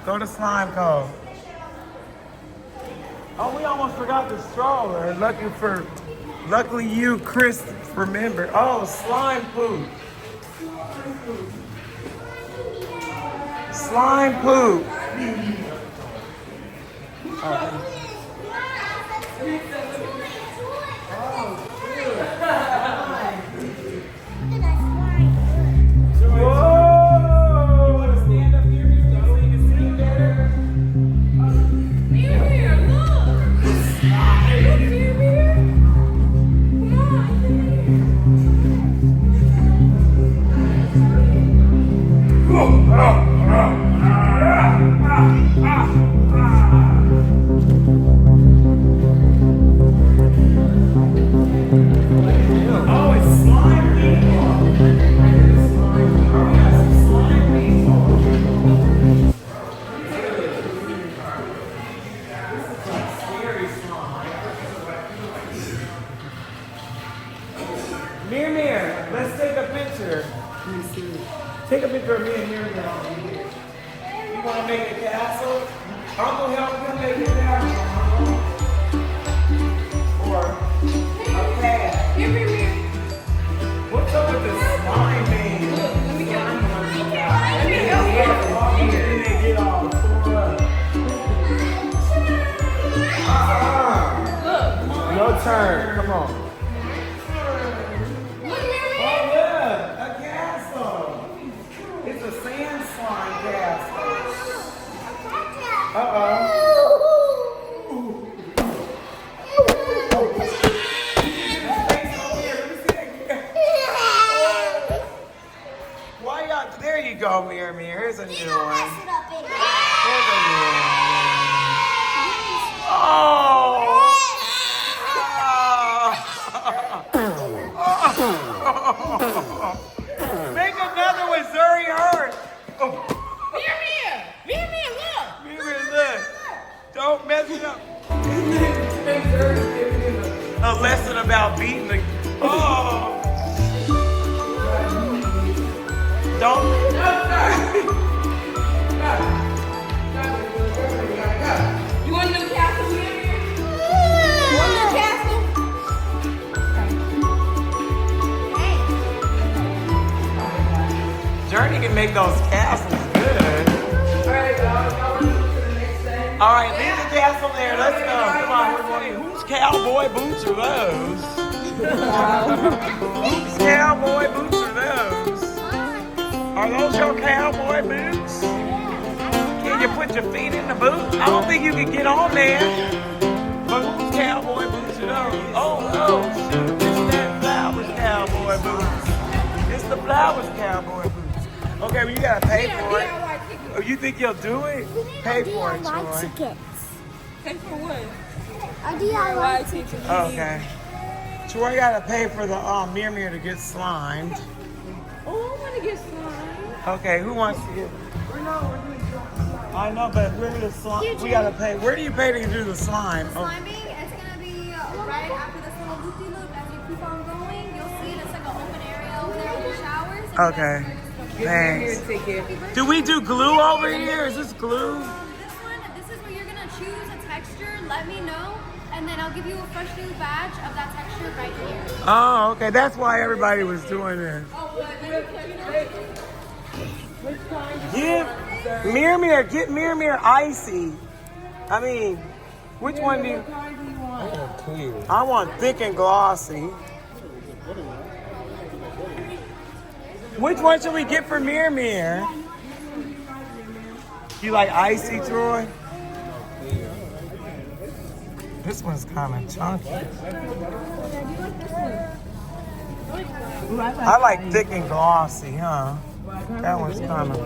Go to slime code. Oh, we almost forgot the stroller. Luckily you, Chris, remembered. Oh, slime poop. Slime poop. Okay. Mir, let's take a picture. Take a picture of me and Mir. You want to make a castle? Uncle help him make a castle. Or a cat. Mir. What's up with the slime man? Let me get all tore up. No turn. Come on. There you go, Mir. Here's a new one. Here's a new one. Oh! Make another one, Zuri hurt. Mir, look. Don't mess it up. A lesson about beating the... Oh! Don't. You want a new castle here? You want a new castle? Journey can make those castles good. Alright, y'all want to move to the next thing? Alright, leave the castle there. Let's go. Come on, we're going. Whose cowboy boots are those? Whose cowboy boots are those? Are those your cowboy boots? Can you put your feet in the boot? I don't think you can get on there. But whose cowboy boots are those? Oh, shoot. It's that Flowers cowboy boots. It's the Flowers cowboy boots. Okay, well, you gotta pay for it. Oh, you think you'll do it? Pay for it, Troy. Tickets. Pay for what? A DIY ticket. Okay. Troy gotta pay for the Mir to get slimed. Oh, I want to get slime. Okay, who wants to get? I know, but we're the slime. We gotta pay. Where do you pay to do the slime? Sliming, it's gonna be right after this little loop-de-loop. As you keep on going, you'll see it's like an open area over there with the showers. Okay. Thanks. Do we do glue over here? Is this glue? This is where you're gonna choose a texture. Let me know, and then I'll give you a fresh new batch of that texture right here. Oh, okay. That's why everybody was doing it. Get Mir icy. I mean, which one do you? I want clear. I want thick and glossy. Which one should we get for Mir? You like icy, Troy? This one's kind of chunky. I like thick and glossy, huh? That one's kind of...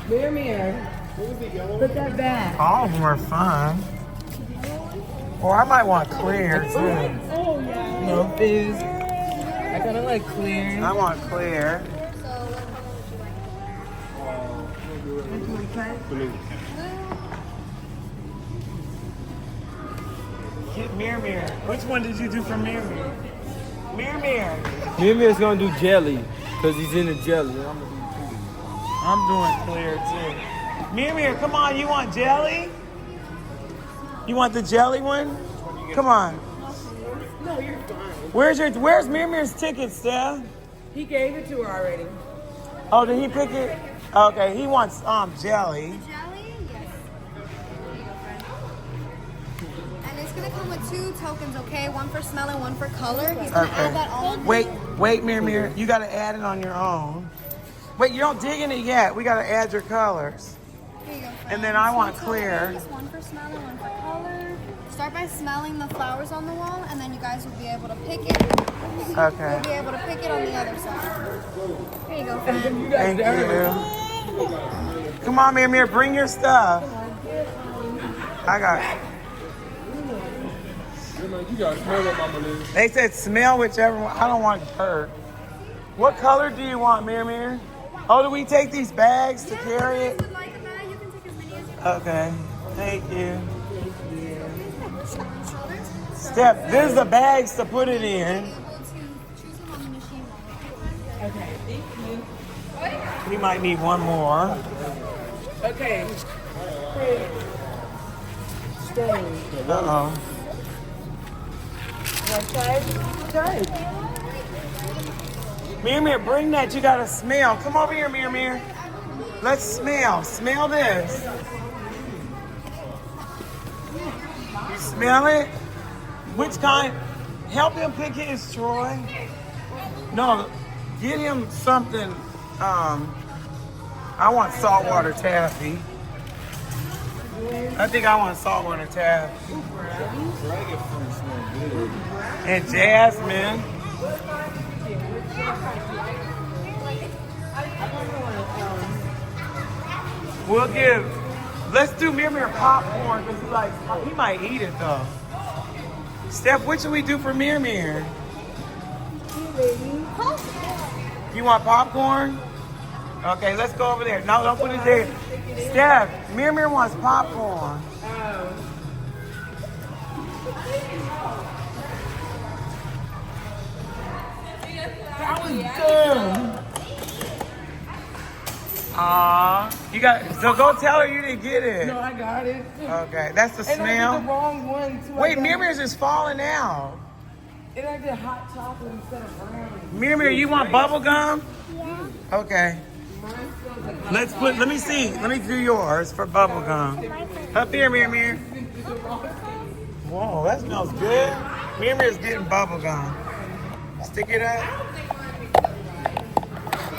Mir. Put that back. All of them are fun. Or I might want clear, too. Oh, yeah. No fizz. I kind of like clear. I want clear. Blue. Get Mir. Which one did you do for Mir? Mir. Mir's gonna do jelly, because he's in the jelly. I'm gonna do I'm doing clear too. Mir, come on, you want jelly? You want the jelly one? Come on. No, you're fine. Where's Mir's ticket, Steph? He gave it to her already. Oh, did he pick it? Okay, he wants jelly. Jelly? Yes. There you go, friend. And it's gonna come with 2 tokens, okay? One for smell and one for color. He's gonna add that on. Wait, Mir. You gotta add it on your own. Wait, you don't dig in it yet. We gotta add your colors. Here you go, friend. And then I want 2 clear. tokens, one for smell and one for color. Start by smelling the flowers on the wall, and then you guys will be able to pick it. Okay. You'll be able to pick it on the other side. Here you go, friend. Thank you. Come on, Mir, bring your stuff. I got it. You gotta smell what mama lives. They said smell whichever one. I don't want dirt. What color do you want, Mir? Oh, do we take these bags to carry it? If you would like a bag, you can take as many as you want. Okay. Thank you. Steph, this is the bags to put it in. Able to choose them on the machine. Okay, thank you. We might need one more. Okay. Uh-oh. Mir, bring that. You gotta smell. Come over here, Mir. Let's smell. Smell this. You smell it? Which kind? Help him pick his, Troy. No, get him something. I want saltwater taffy. I think I want saltwater taffy. Dragon fruit smell good. And jasmine. We'll let's do Mir popcorn because he might eat it though. Steph, what should we do for Mir? You want popcorn? Okay, let's go over there. No, don't put it there. Steph, Mir wants popcorn. That was good. You so go tell her you didn't get it. No, I got it. Okay, that's the And I smell. did the wrong one too. Wait, Mir's is falling out. And I did hot chocolate instead of brownie. Mir, you want bubble gum? Yeah. Okay. Let me see. Let me do yours for bubble gum. Up here, Mir. Whoa, that smells good. Mir's getting bubble gum. Stick it up.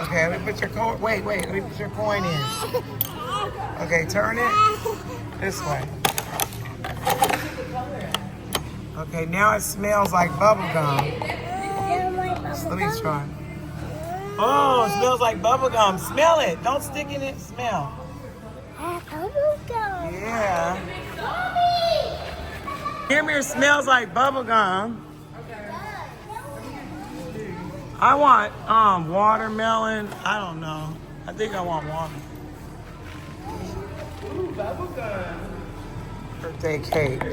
Okay, let me put your coin. Wait, let me put your coin in. Okay, turn it this way. Okay, now it smells like bubble gum. Let me try. Oh, it smells like bubble gum. Smell it. Don't stick in it. Smell. Yeah. Mir smells like bubble gum. I want watermelon. I don't know. I think I want water. Ooh, bubble gum. Birthday cake.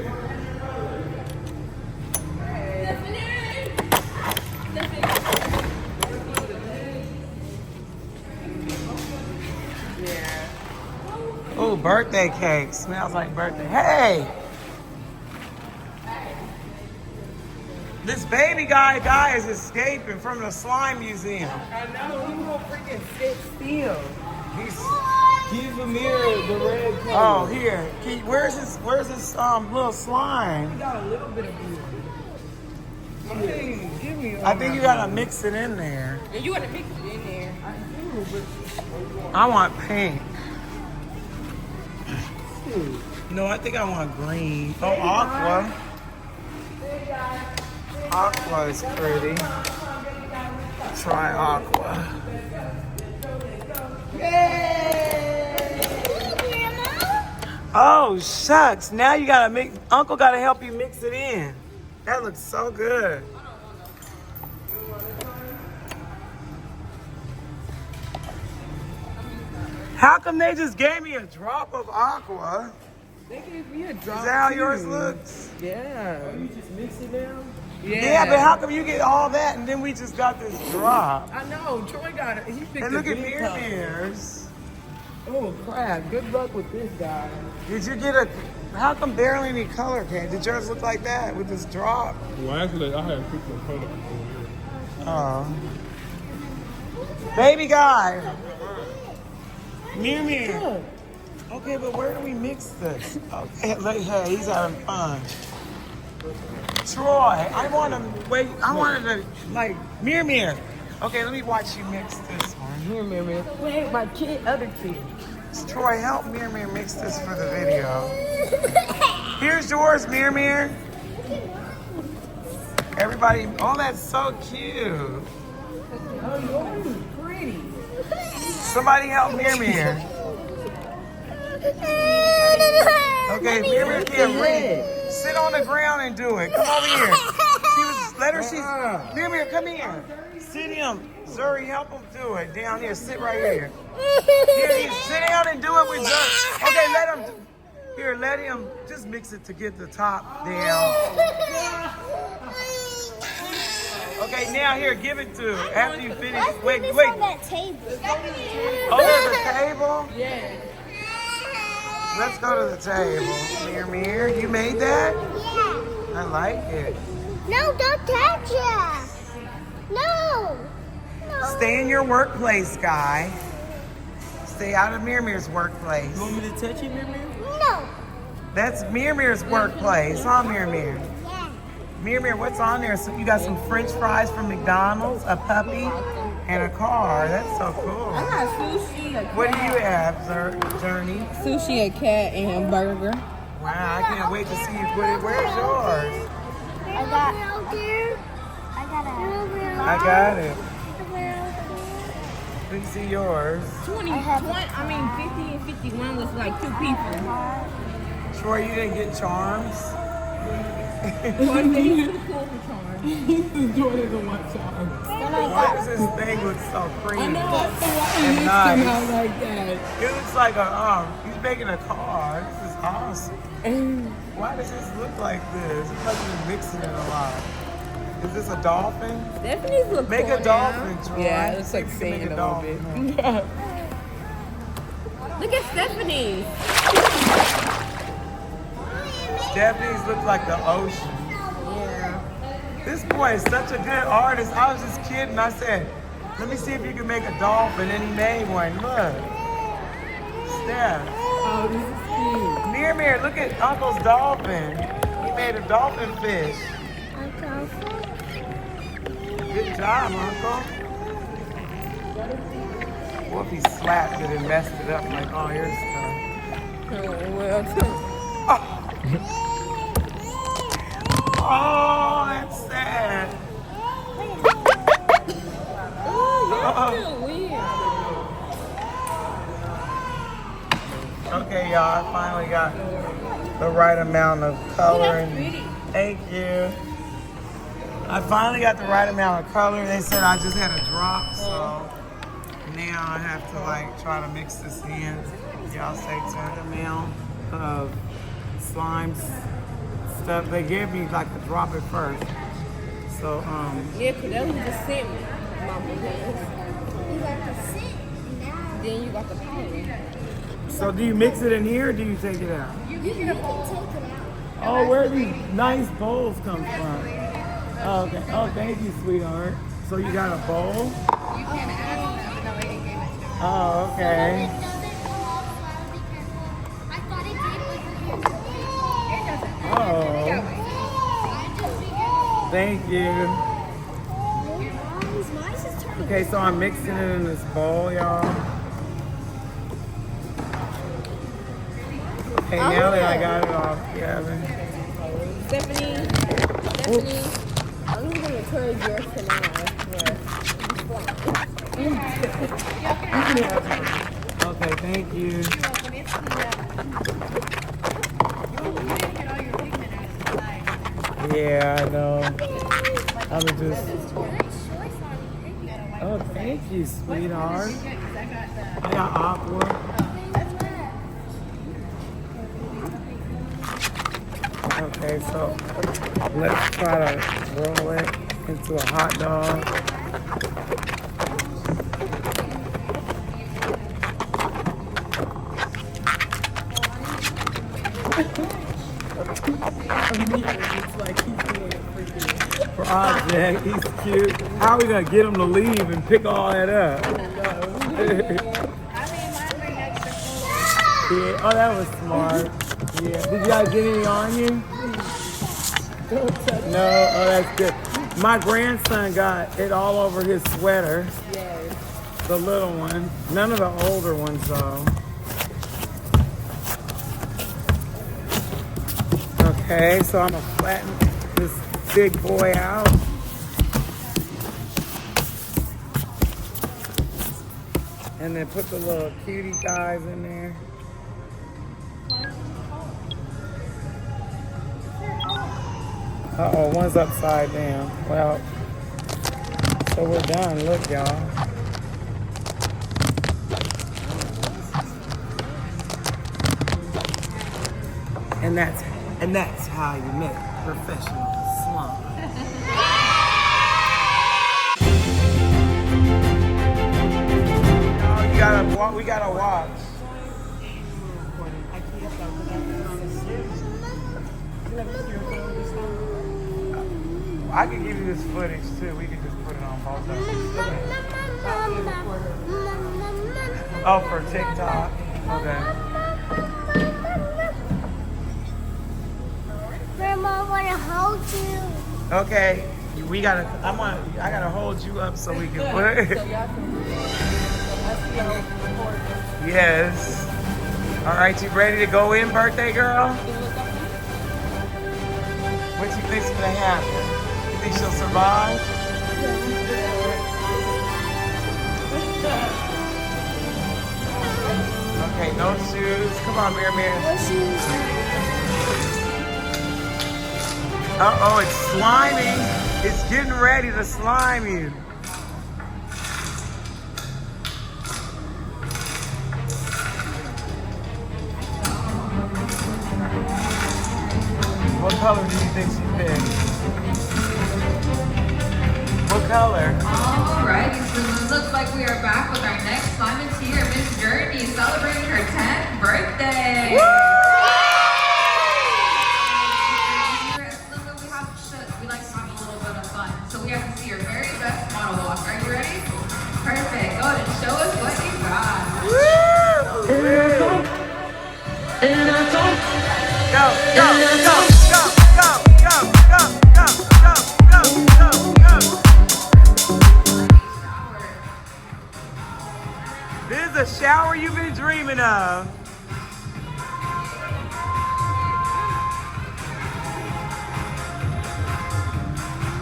Yeah. Oh, birthday cake. Smells like birthday. Hey! This baby guy is escaping from the slime museum. I know, he won't freaking sit still. Give Amir the red color. Oh, here. Where's his little slime? He got a little bit of blue. Okay, give me I think you gotta mix it in there. And you gotta mix it in there. I do, but I want pink. No, I think I want green. Oh, aqua. Aqua is pretty. Try aqua. Oh, shucks. Now you gotta mix. Uncle gotta help you mix it in. That looks so good. How come they just gave me a drop of aqua? they gave me a drop. Is that how too. yours looks? Yeah. You just mix it now? Yeah, but how come you get all that and then we just got this drop? I know, Troy got it. He picked And look a at good cup. Mir's. Oh crap! Good luck with this guy. Did you get a? How come barely any color came? Did yours look like that with this drop? Well, actually, I had people color over here. Oh. Baby guy. Mimi. Okay, but where do we mix this? Okay, hey, he's having fun. Troy, I want to wait. I wanted to like Mir. Okay, let me watch you mix this one. Mir. Wait, my other kid. Troy, help Mir mix this for the video. Here's yours, Mir. Everybody, oh, that's so cute. Oh, yours is pretty. Somebody help Mir. Okay, Mir can't read. Sit on the ground and do it. Come over here. Mir, come here. Sit him. Zuri, help him do it. Down here, sit right here. Here, sit down and do it with Zuri. Okay, let him just mix it to get the top down. Okay, now here, give it to him. After you finish. Wait. that table. Oh, there's a table? Yeah. Let's go to the table. Mir, you made that? Yeah. I like it. No, don't touch it. No. Stay in your workplace, guy. Stay out of Mir's workplace. You want me to touch it, Mir? No. That's Mir's workplace, huh, Mir? Yeah. Mir, what's on there? So you got some French fries from McDonald's, a puppy, and a car. That's so cool. I got sushi, a cat. What do you have, Journey? Sushi, a cat, and burger. Wow, I can't wait to see you put it. Where's yours? I got it. Let me see yours. 50 and 51 was like 2 people. Troy, you didn't get charms? One day you pull the charm. Enjoy it the one time. Why does this thing look so creamy? I know, that's the one And you nice. come out like that. It looks like he's making a car. This is awesome. Why does this look like this? It's like you're mixing it a lot. Is this a dolphin? Stephanie's look Make cool a dolphin, now. Troy. Yeah, it looks like Make sand a little dolphin. bit. Look at Stephanie. Stephanie's look like the ocean. Yeah. This boy is such a good artist. I was just kidding. I said, let me see if you can make a dolphin. And he made one. Look. Steph. Oh, this is cute. Mir, look at Uncle's dolphin. He made a dolphin fish. Good job, Uncle. What if he slapped it and messed it up like, oh, here's stuff. Well, Oh, that's sad. you're still weird. Okay, y'all, I finally got the right amount of color. That's pretty. Thank you. I finally got the right amount of color. They said I just had a drop, so now I have to like try to mix this in. Y'all say to the amount of slime stuff. They gave me like to drop it first. So Yeah, because that was just sent mama hands. You got to sit now. Then you got the powder. so do you mix it in here or do you take it out? You can take it out. Oh, where these nice bowls come from? Oh, okay. Oh, thank you, sweetheart. So you got a bowl? Oh, okay. Oh, thank you. Okay, so I'm mixing it in this bowl, y'all. Okay, now that I got it all together. Stephanie, I'm just gonna trade yours to mine. Okay, thank you. Yeah, I know. I'm just. Oh, thank you, sweetheart. I got aqua. Okay, so let's try to roll it into a hot dog. It's like he's doing a freaking project. He's cute. How are we gonna get him to leave and pick all that up? Yeah. Oh, that was smart. Yeah. Did you guys get any on you? No. Oh, that's good. My grandson got it all over his sweater. Yes. The little one. None of the older ones though. Okay, so I'm gonna flatten this big boy out. And then put the little cutie guys in there. Uh-oh, one's upside down. Well, so we're done. Look, y'all. And that's how you make professional slime. We gotta watch. I can give you this footage too. We can just put it on both of them. Oh, for TikTok. Okay. Grandma, I want to hold you. Okay. I gotta hold you up so we can put it. Yes. All right, you ready to go in, birthday girl? What do you think's gonna happen? You think she'll survive? Okay, no shoes. Come on, Mir. No shoes. Uh-oh, it's sliming. It's getting ready to slime you. What color do you think she picked? What color? Alrighty, so it looks like we are back with our next volunteer, Miss Journey, celebrating her 10th birthday. Woo! We like to have a little bit of fun, so we have to see your very best model walk. Are you ready? Perfect. Go ahead and show us what you got. Go, go, go, go, go, go, go, go, go, go, go, go. This is a shower you've been dreaming of.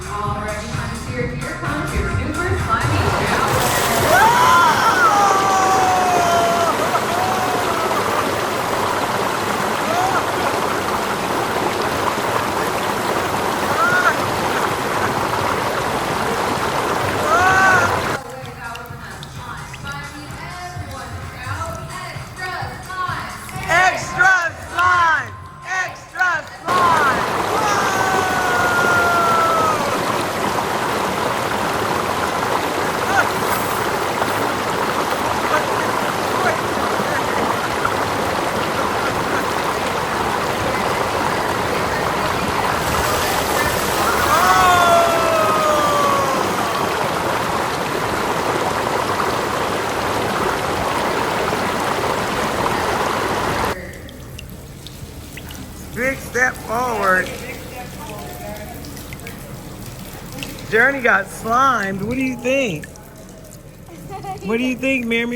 Alrighty, volunteer, here comes your super slimy shower. Extra slime! Extra slime! Big step forward. Journey got slimed. What do you think? What do you think, Mir?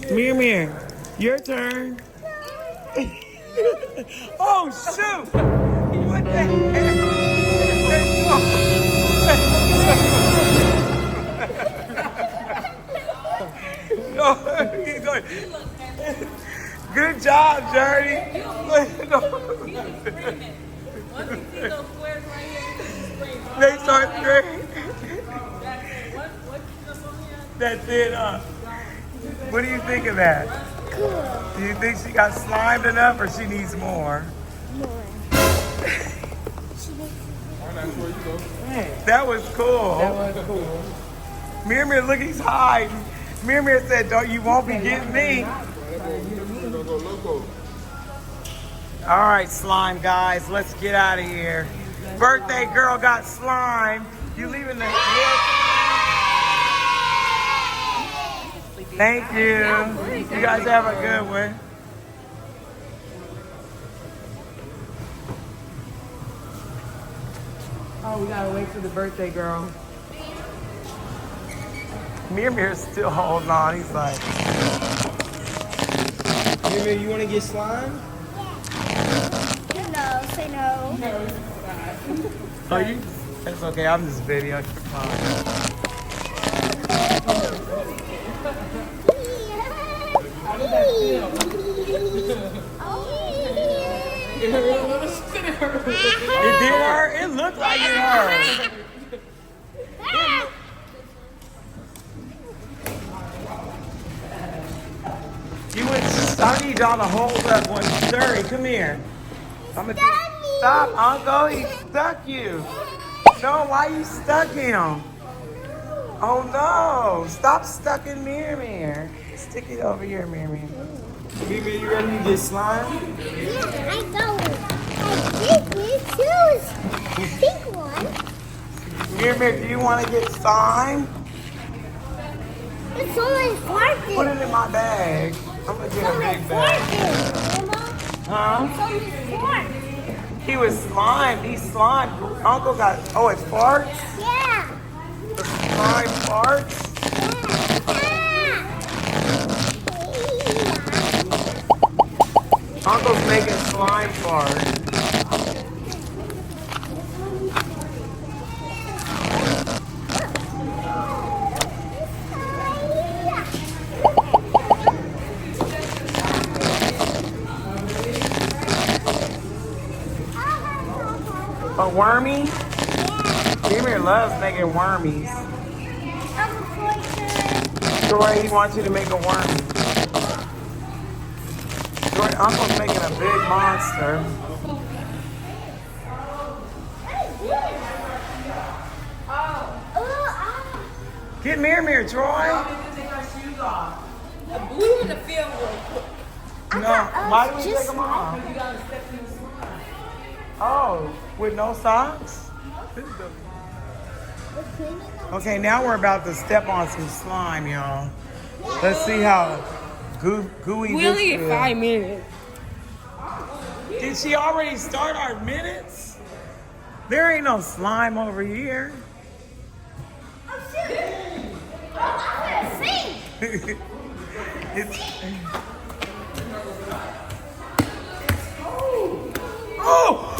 Mir, your turn. Oh, shoot! What the heck? No, he's going. Good job, Journey. They start screaming. That's it, What do you think of that? Cool. Do you think she got slimed enough or she needs more? More. That was cool. That was cool. Mir, look, he's hiding. Mir said, "Don't you won't be getting me." All right, slime guys, let's get out of here. Birthday girl got slime. You leaving the Thank you. You guys have a good one. Oh, we gotta wait for the birthday girl. Mir's still holding on. He's like, Mir, you want to get slime? No, say no. oh, you? It's okay. I'm just videoing. You're fine. It did hurt? It looked like it hurt. You would I need y'all to hold up one sturdy. Come here. I'm gonna stop, Uncle. He stuck you. No, why you stuck him? Oh no. Stop stucking Mir. Stick it over here, Mir. Mir, you ready to get slime? Yeah, I know. I think we choose pink one. Mir, do you want to get slime? It's only farting. Put it in my bag. I'm gonna get a big bag. Huh? It's only fart. He was slime. He slimed. Uncle got. Oh, it's farts. Yeah. The slime farts. Uncle's making slime farts. A wormy? Mir loves making wormies. Troy, he wants you to make a wormy. Troy, Uncle's making a big monster. Get Mir, Troy. The blue in the field real quick. No, why do we take them off? You gotta step in the slime. Oh, with no socks? Okay, now we're about to step on some slime, y'all. Let's see how gooey We this only get is. 5 minutes. Did she already start our minutes? There ain't no slime over here. It's, oh!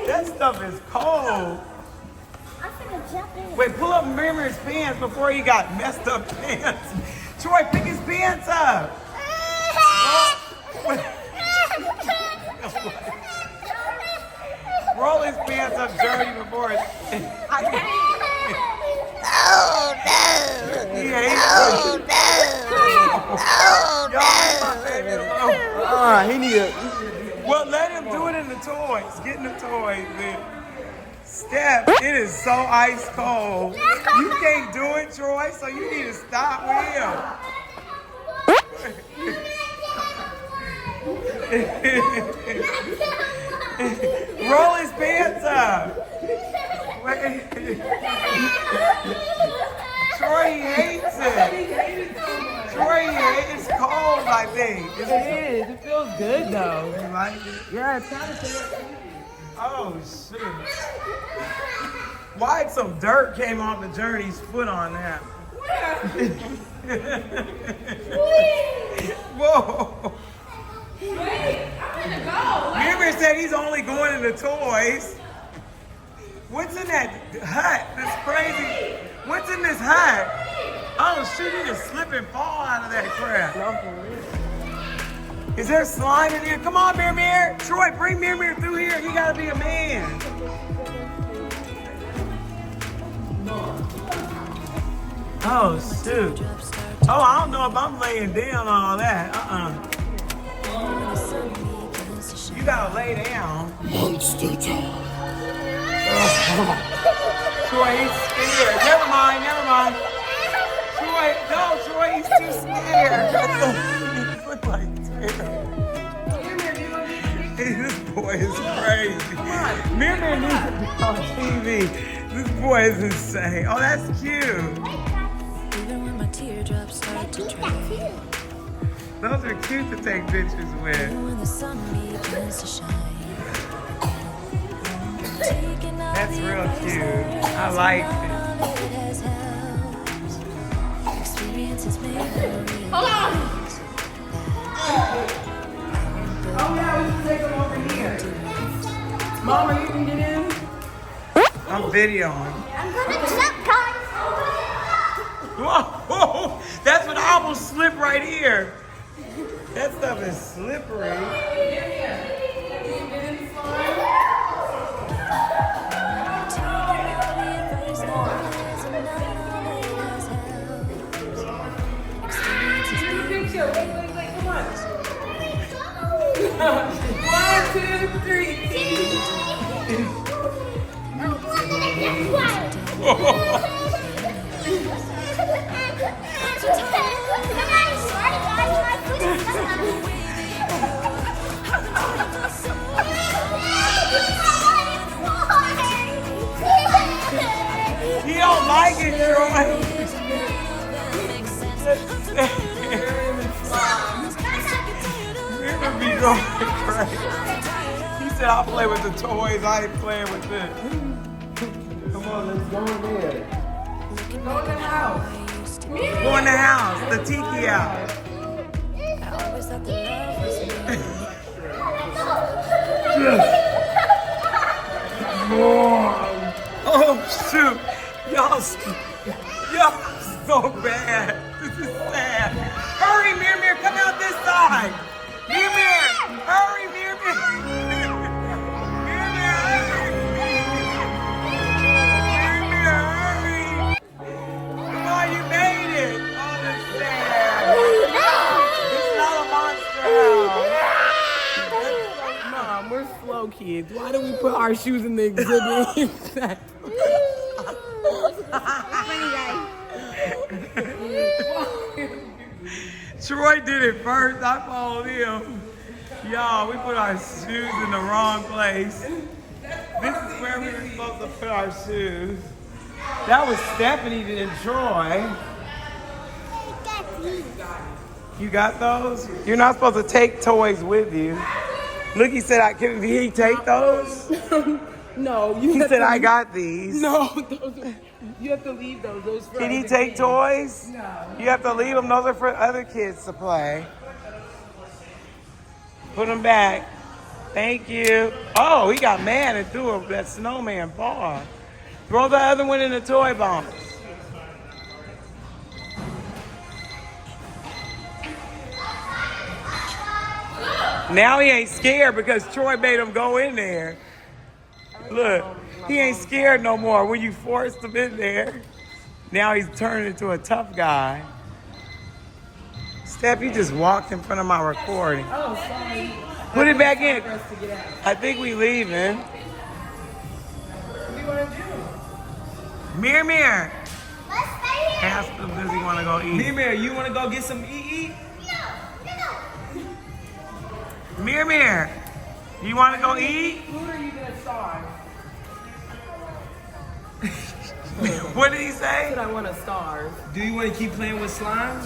That stuff is cold. Wait, pull up Mir's pants before he got messed up pants. Troy, pick his pants up. Roll his pants up dirty before it. Oh no! He hates Oh it. no! Oh Y'all, leave my baby alone. He need a. Well, let him do it in the toys. Get in the toys, man. Steph, it is so ice cold. You can't do it, Troy, so you need to stop with him. Roll his pants up. Troy hates it. Troy hates it. It's cold, I think. It is. It feels good though. You like it? Yeah, it's kind of. Oh, shit. Why some dirt came off the journey's foot on that? Whoa. Wait, I'm gonna go. Mir said he's only going into toys. What's in that hut? That's crazy. What's in this hut? Oh, shoot, you just slip and fall out of that crap. Is there slime in here? Come on, Mir. Troy, bring Mir through here. You gotta be a man. Oh, shoot. Oh, I don't know if I'm laying down all that. You gotta lay down. Monster time. Troy, he's scared. Never mind. Troy, no, Troy, he's too scared. He looks like terror. is crazy. Mirror needs to be on TV. This boy is insane. Oh, that's cute. Even when my teardrops start to dry, Those are cute to take pictures with. when the sun begins to shine. Taking all That's the real advice cute. there is, I like and it. all of it has helped. Experiences made me Hold on. realize Oh, yeah, we can take them over here. Mama, you can get in. I'm videoing. I'm gonna jump, guys. Whoa, that's what I almost slipped right here. That stuff is slippery. Picture. Wait, come on. 1, 2, 3. You don't like it, Troy. You're gonna be going crazy. He said, I'll play with the toys. I ain't playing with this. Come on, let's go in there. Go in the house. Go in the house, the tiki house. I always thought that love was Oh, shoot. Y'all so bad. This is sad. Hurry, Mir, come out this side. Mir, hurry, Mir. Hurry. Come on, you made it. Oh, that's sad. It's not a monster house. Mom, we're slow kids. Why do we put our shoes in the exhibit? Troy did it first. I followed him. Y'all, we put our shoes in the wrong place. This is where we were supposed to put our shoes. That was Stephanie and Troy. You got those? You're not supposed to take toys with you. Look, he said, did he take those? No, He said, I got these. No, you have to leave those. Those for Can he other take kids. toys? No. You have to leave them. Those are for other kids to play. Put them back. Thank you. Oh, he got mad and threw that snowman ball. Throw the other one in the toy box. Now he ain't scared because Troy made him go in there. Look, he ain't scared no more when you forced him in there. Now he's turned into a tough guy. Steph, you just walked in front of my recording. Oh, sorry. Put it back in. For us to get out. I think we leaving. What do you want to do? Mir. Ask him, does he want to go eat? Mir, you want to go get some eat? Mir, you want to go eat? Who are you going to starve? What did he say? I said I want to starve. Do you want to keep playing with slime?